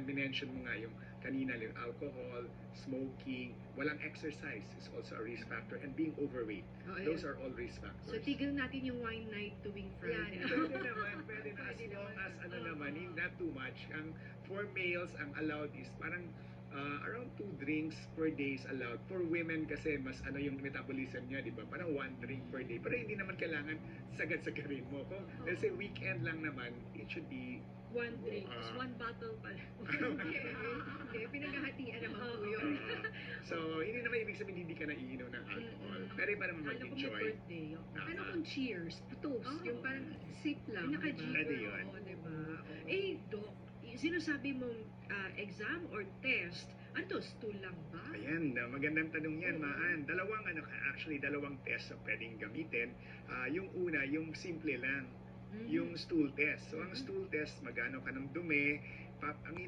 minention mo nga yung kanina, yung alcohol, smoking, walang exercise is also a risk factor, and being overweight. Those are all risk factors. So, tigil natin yung wine night tuwing Friday. Pwede naman, as long as not too much. For males, ang allowed is parang around 2 drinks per day is allowed. For women kasi mas yung metabolism niya, di ba? Parang 1 drink per day. Pero hindi naman kailangan sagad-sagarin mo. Kung let's say weekend lang naman, it should be 1 drink. Just 1 bottle pala. Hindi, pinaghahatian naman po yun. So, hindi naman ibig sabihin hindi ka naiinom ng alcohol. Pero iba naman Kala ko may mag-enjoy. birthday. Pero kung cheers, toast, yung parang sip lang. Naka-G. Pwede yun. Oo, diba? Doc, sinasabi mong exam or test, ano to, stool lang ba? Ayan, magandang tanong yan, Maan. Dalawang test ang pwedeng gamitin. Yung una, yung simple lang, yung stool test. So, ang stool test, magano ka ng dumi, ang